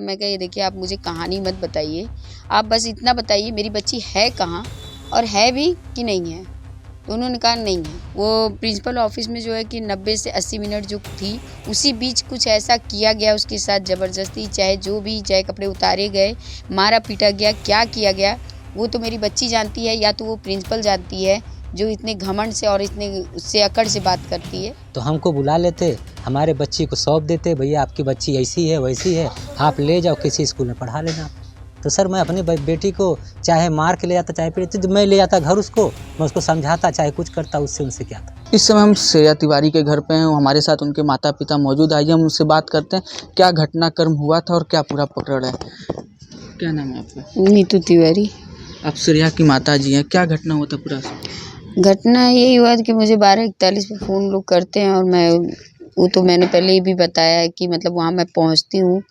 मैं कहा ये देखिए आप मुझे कहानी मत बताइए, आप बस इतना बताइए मेरी बच्ची है कहाँ और है भी कि नहीं है। तो उन्होंने कहा नहीं है। वो प्रिंसिपल ऑफिस में जो है कि 90 से 80 मिनट जो थी उसी बीच कुछ ऐसा किया गया उसके साथ ज़बरदस्ती, चाहे जो भी, चाहे कपड़े उतारे गए, मारा पीटा गया, क्या किया गया वो तो मेरी बच्ची जानती है या तो वो प्रिंसिपल जानती है जो इतने घमंड से और इतने उससे अकड़ से बात करती है। तो हमको बुला लेते, हमारे बच्ची को सौंप देते, भैया आपकी बच्ची ऐसी है वैसी है, आप ले जाओ किसी स्कूल में पढ़ा लेना। तो सर मैं अपनी बेटी को चाहे मार के ले जाता, चाहे पीटते, तो मैं ले जाता घर उसको, मैं उसको समझाता, चाहे कुछ करता, उससे उनसे क्या था। इस समय हम श्रेया तिवारी के घर पे हैं, हमारे साथ उनके माता पिता मौजूद। आइए हम उनसे बात करते हैं क्या घटनाक्रम हुआ था और क्या पूरा पकड़ है। क्या नाम है आपका? नीतू तिवारी। आप श्रेया की माता जी हैं, क्या घटना हुआ था पूरा? घटना यही हुआ कि मुझे 12:41 पे फ़ोन लोग करते हैं और मैंने पहले ही भी बताया है कि मतलब वहाँ मैं पहुँचती हूँ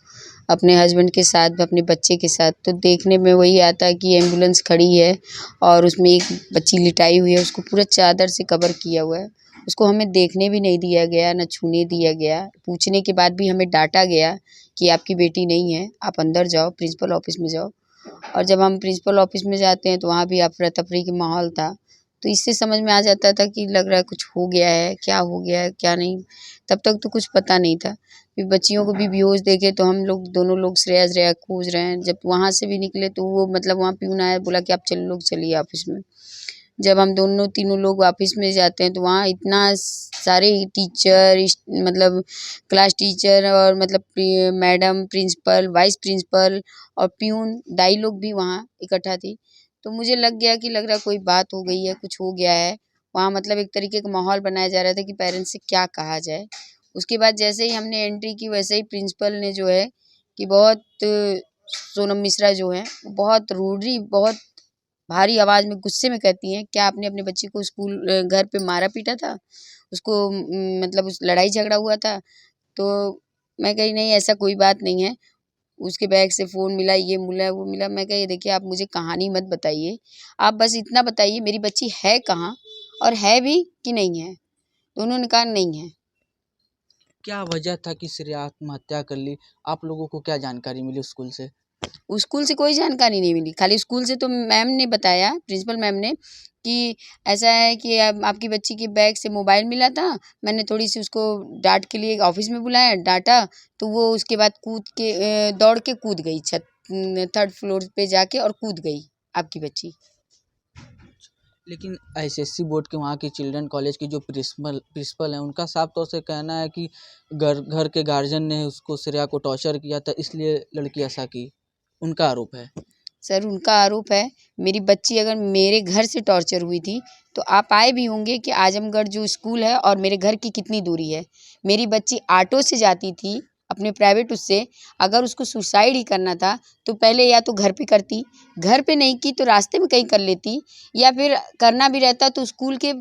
अपने हस्बैंड के साथ, अपने बच्चे के साथ, तो देखने में वही आता है कि एम्बुलेंस खड़ी है और उसमें एक बच्ची लिटाई हुई है, उसको पूरा चादर से कवर किया हुआ है। उसको हमें देखने भी नहीं दिया गया, ना छूने दिया गया। पूछने के बाद भी हमें डाँटा गया कि आपकी बेटी नहीं है, आप अंदर जाओ, प्रिंसिपल ऑफिस में जाओ। और जब हम प्रिंसिपल ऑफिस में जाते हैं तो वहाँ भी अफरा-तफरी का माहौल था। तो इससे समझ में आ जाता था कि लग रहा है कुछ हो गया है, क्या हो गया है, क्या नहीं। तब तक तो कुछ पता नहीं था। फिर बच्चियों को भी बेहोश देखे तो हम लोग दोनों लोग श्रेया खोज रहे हैं। जब वहाँ से भी निकले तो वो मतलब वहाँ प्यून आया, बोला कि आप चलिए ऑफिस में। जब हम दोनों तीनों लोग ऑफिस में जाते हैं तो वहाँ इतना सारे टीचर, मतलब क्लास टीचर और मतलब मैडम, प्रिंसिपल, वाइस प्रिंसिपल और प्यून, दाई लोग भी वहाँ इकट्ठा थी। तो मुझे लग गया कि लग रहा कोई बात हो गई है, कुछ हो गया है। वहाँ मतलब एक तरीके का माहौल बनाया जा रहा था कि पेरेंट्स से क्या कहा जाए। उसके बाद जैसे ही हमने एंट्री की वैसे ही प्रिंसिपल ने जो है कि बहुत, सोनम मिश्रा जो हैं बहुत रूडली, बहुत भारी आवाज़ में गुस्से में कहती हैं, क्या आपने अपने बच्चे को घर पे मारा पीटा था? उसको मतलब उस लड़ाई झगड़ा हुआ था? तो मैं कही नहीं ऐसा कोई बात नहीं है। उसके बैग से फ़ोन मिला, ये मिला, वो मिला। मैं कहा ये देखिए आप मुझे कहानी मत बताइए, आप बस इतना बताइए मेरी बच्ची है कहाँ और है भी कि नहीं है? तो उन्होंने कहा नहीं है। क्या वजह था कि श्रेया आत्महत्या कर ली? आप लोगों को क्या जानकारी मिली स्कूल से? स्कूल से कोई जानकारी नहीं मिली, खाली स्कूल से तो मैम ने बताया, प्रिंसिपल मैम ने, कि ऐसा है कि अब आपकी बच्ची के बैग से मोबाइल मिला था, मैंने थोड़ी-सी उसको डाँट के लिए ऑफ़िस में बुलाया, डाँटा, तो वो उसके बाद दौड़ के कूद गई 3rd फ्लोर पे जाके और कूद गई आपकी बच्ची। लेकिन एसएससी बोर्ड के वहाँ की चिल्ड्रन कॉलेज की जो प्रिंसिपल हैं, उनका साफ तौर से कहना है कि घर के गार्जियन ने उसको, श्रेया को टॉर्चर किया था, इसलिए लड़की ऐसा की। उनका आरोप है। सर उनका आरोप है, मेरी बच्ची अगर मेरे घर से टॉर्चर हुई थी, तो आप आए भी होंगे कि आजमगढ़ जो स्कूल है और मेरे घर की कितनी दूरी है। मेरी बच्ची ऑटो से जाती थी, अपने प्राइवेट उससे, अगर उसको सुसाइड ही करना था, तो पहले या तो घर पे करती, घर पे नहीं की तो रास्ते में कहीं कर लेती, या फिर करना भी रहता तो स्कूल के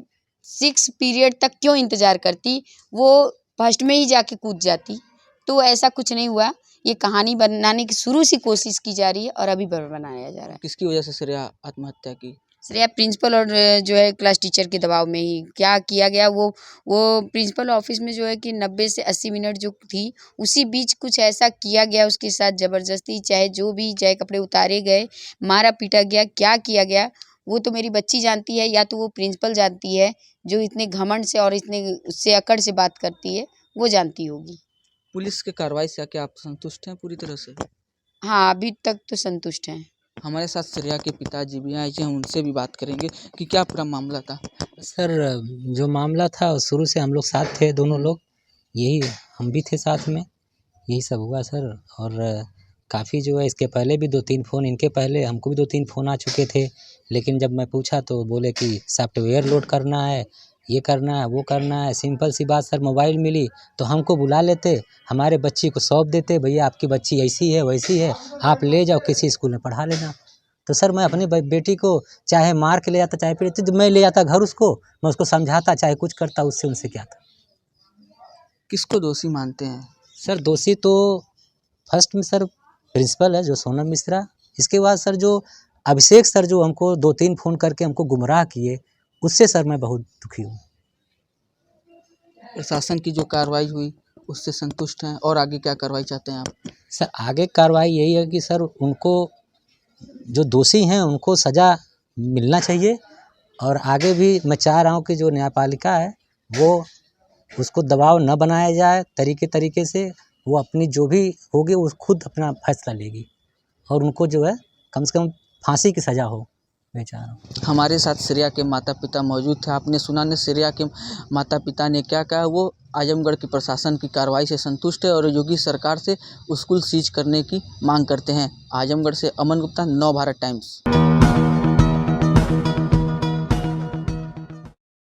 6 पीरियड तक क्यों इंतज़ार करती, वो फर्स्ट में ही जाके कूद जाती। तो ऐसा कुछ नहीं हुआ। ये कहानी बनाने की शुरू से कोशिश की जा रही है और अभी बनाया जा रहा है। किसकी वजह से श्रेया आत्महत्या की? श्रेया प्रिंसिपल और जो है क्लास टीचर के दबाव में ही क्या किया गया, वो प्रिंसिपल ऑफिस में जो है कि 90 से 80 मिनट जो थी उसी बीच कुछ ऐसा किया गया उसके साथ ज़बरदस्ती, चाहे जो भी, चाहे कपड़े उतारे गए, मारा पीटा गया, क्या किया गया वो तो मेरी बच्ची जानती है या तो वो प्रिंसिपल जानती है जो इतने घमंड से और इतने उससे अकड़ से बात करती है, वो जानती होगी। पुलिस के कार्रवाई से क्या आप संतुष्ट हैं पूरी तरह से? हाँ, अभी तक तो संतुष्ट हैं। हमारे साथ श्रेया के पिताजी भी आए, हम उनसे भी बात करेंगे कि क्या पूरा मामला था। सर जो मामला था शुरू से हम लोग साथ थे, दोनों लोग, यही हम भी थे साथ में, यही सब हुआ सर। और काफ़ी जो है इसके पहले भी 2-3 फ़ोन, इनके पहले हमको भी 2-3 फ़ोन आ चुके थे, लेकिन जब मैं पूछा तो बोले कि सॉफ्टवेयर लोड करना है, ये करना है, वो करना है। सिंपल सी बात सर, मोबाइल मिली तो हमको बुला लेते, हमारे बच्ची को सौंप देते, भैया आपकी बच्ची ऐसी है वैसी है, आप ले जाओ किसी स्कूल में पढ़ा लेना। तो सर मैं अपनी बेटी को चाहे मार के ले जाता, चाहे पीटते, तो मैं ले जाता घर उसको, मैं उसको समझाता, चाहे कुछ करता, उससे उनसे क्या था। किसको दोषी मानते हैं? सर दोषी तो फर्स्ट में सर प्रिंसिपल है जो सोनम मिश्रा, इसके बाद सर जो अभिषेक सर जो हमको 2-3 फ़ोन करके हमको गुमराह किए, उससे सर मैं बहुत दुखी हूँ। प्रशासन की जो कार्रवाई हुई उससे संतुष्ट हैं और आगे क्या कार्रवाई चाहते हैं आप? सर आगे कार्रवाई यही है कि सर उनको जो दोषी हैं उनको सज़ा मिलना चाहिए, और आगे भी मैं चाह रहा हूँ कि जो न्यायपालिका है वो उसको दबाव न बनाया जाए, तरीके से वो अपनी जो भी होगी वो खुद अपना फैसला लेगी, और उनको जो है कम से कम फांसी की सज़ा हो, मैं चाह रहा हूँ। हमारे साथ श्रेया के माता पिता मौजूद थे। आपने सुना ने श्रेया के माता पिता ने क्या कहा। वो आजमगढ़ की प्रशासन की कार्रवाई से संतुष्ट है और योगी सरकार से स्कूल सीज करने की मांग करते हैं। आजमगढ़ से अमन गुप्ता, नव भारत टाइम्स।